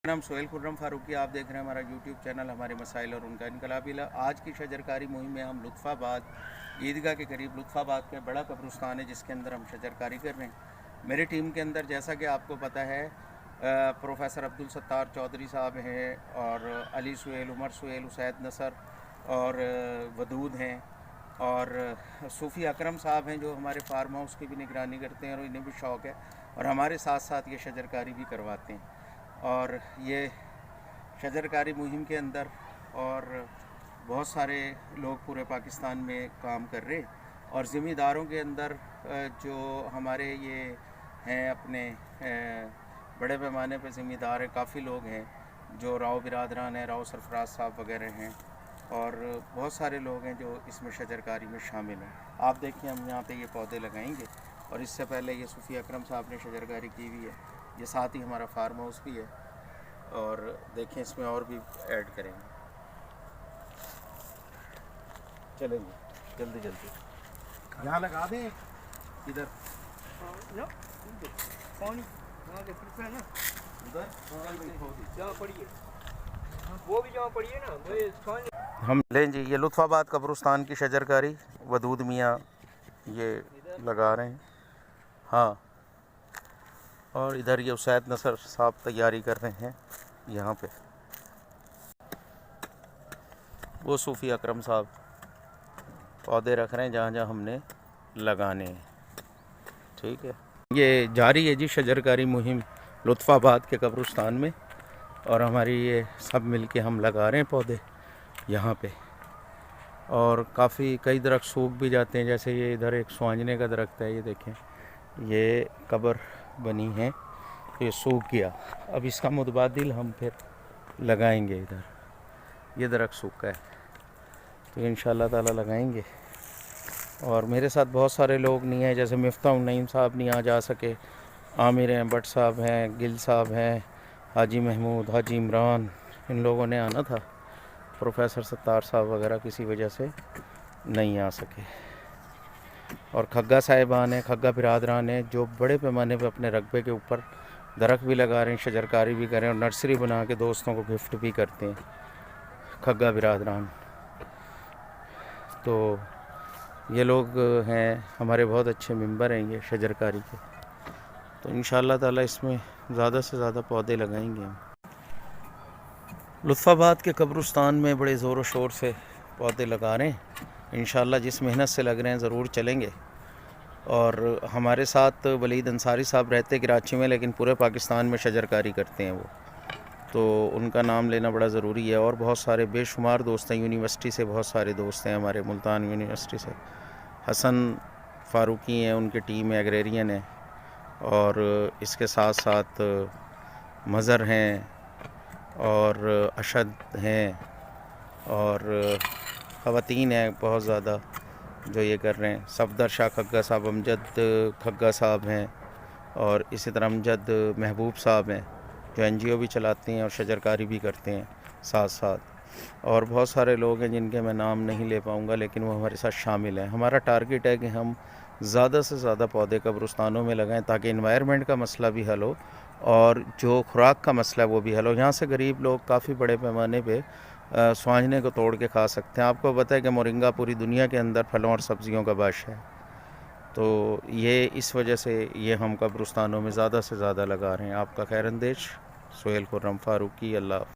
नाम सोहेल खुर्रम फारूकी, आप देख रहे हैं हमारा यूट्यूब चैनल हमारे मसाइल और उनका इनकलाबी। आज की शजरकारी मुहिम में हम लुत्फ़ाबाद ईदगाह के करीब लुत्फ़ाबाद के बड़ा कब्रिस्तान है जिसके अंदर हम शजरकारी कर रहे हैं। मेरी टीम के अंदर जैसा कि आपको पता है प्रोफेसर अब्दुल सत्तार चौधरी साहब हैं और अली सुहेल, उमर सुहेल, उसैद नसर और वदूद हैं और सूफ़ी अकरम साहब हैं जो हमारे फार्म हाउस की भी निगरानी करते हैं और इन्हें भी शौक़ है और हमारे साथ साथ ये शजरकारी भी करवाते हैं। और ये शजरकारी मुहिम के अंदर और बहुत सारे लोग पूरे पाकिस्तान में काम कर रहे और ज़िम्मेदारों के अंदर जो हमारे ये हैं अपने बड़े पैमाने पर ज़िम्मेदार हैं, काफ़ी लोग हैं जो राव बिरादरान हैं, राव सरफराज साहब वगैरह हैं और बहुत सारे लोग हैं जो इसमें शजरकारी में शामिल हैं। आप देखिए हम यहाँ पे ये पौधे लगाएंगे और इससे पहले ये सूफ़ी अकरम साहब ने शजरकारी की हुई है। ये साथ ही हमारा फार्म हाउस भी है और देखें इसमें और भी ऐड करेंगे। चलेंगे जल्दी जल्दी यहाँ लगा दें इधर पानी ना उधर जहाँ पड़ी है वो भी जहाँ पड़ी है ना हम लें जी। ये लुत्फ़ाबाद कब्रिस्तान की शजरकारी वदूद मियाँ ये लगा रहे हैं। हाँ, और इधर ये उसैद नसर साहब तैयारी कर रहे हैं। यहाँ पे वो सूफ़ी अकरम साहब पौधे रख रहे हैं जहाँ जहाँ हमने लगाने हैं। ठीक है, ये जारी है जी शजरकारी मुहिम लुत्फ़ाबाद के कब्रिस्तान में और हमारी ये सब मिल के हम लगा रहे हैं पौधे यहाँ पे। और काफ़ी कई दरख्त सूख भी जाते हैं, जैसे ये इधर एक सुहांजने का दरख्त है, ये देखें ये कब्र बनी है, ये सूख गया। अब इसका मुतबादिल हम फिर लगाएंगे। इधर ये दरख्त सूखा है तो इंशाअल्लाह ताला लगाएंगे। और मेरे साथ बहुत सारे लोग नहीं हैं, जैसे मिफ्ताह नईम साहब नहीं आ जा सके, आमिर हैं, भट्ट साहब हैं, गिल साहब हैं, हाजी महमूद, हाजी इमरान, इन लोगों ने आना था। प्रोफेसर सत्तार साहब वगैरह किसी वजह से नहीं आ सके। और खग्गा साहिबान हैं, खग्गा बिरादरान हैं जो बड़े पैमाने पर अपने रकबे के ऊपर दरख्त भी लगा रहे हैं, शजरकारी भी कर रहे हैं और नर्सरी बना के दोस्तों को गिफ्ट भी करते हैं, खग्गा बिरादरान। तो ये लोग हैं हमारे बहुत अच्छे मेंबर हैं ये शजरकारी के। तो इंशाअल्लाह ताला इसमें ज़्यादा से ज़्यादा पौधे लगाएंगे हम। लुत्फ़ाबाद के कब्रिस्तान में बड़े ज़ोर व शोर से पौधे लगा रहे हैं। इंशाअल्लाह जिस मेहनत से लग रहे हैं ज़रूर चलेंगे। और हमारे साथ वलीद अंसारी साहब रहते कराची में, लेकिन पूरे पाकिस्तान में शजरकारी करते हैं वो, तो उनका नाम लेना बड़ा ज़रूरी है। और बहुत सारे बेशुमार दोस्त हैं, यूनिवर्सिटी से बहुत सारे दोस्त हैं हमारे, मुल्तान यूनिवर्सिटी से हसन फारूकी हैं, उनकी टीम है, एग्रेरियन है। और इसके साथ साथ मज़र हैं और अशद हैं और ख़वातीन हैं बहुत ज़्यादा जो ये कर रहे हैं। सफदर शाह खग्गा साहब, अमजद खग्गा साहब हैं और इसी तरह अमजद महबूब साहब हैं जो NGO भी चलाते हैं और शजरकारी भी करते हैं साथ साथ। और बहुत सारे लोग हैं जिनके मैं नाम नहीं ले पाऊँगा लेकिन वो हमारे साथ शामिल हैं। हमारा टारगेट है कि हम ज़्यादा से ज़्यादा पौधे कब्रिस्तानों में लगाएं ताकि इन्वायरमेंट का मसला भी हल हो और जो खुराक का मसला है वो भी हल हो। यहाँ से गरीब लोग काफ़ी बड़े पैमाने पे सुहांजने को तोड़ के खा सकते हैं। आपको पता है कि मोरिंगा पूरी दुनिया के अंदर फलों और सब्ज़ियों का बादशाह है, तो ये इस वजह से ये हम कब्रिस्तानों में ज़्यादा से ज़्यादा लगा रहे हैं। आपका खैर अंदेश, सोहेल खुर्रम फारूकी। अल्लाह।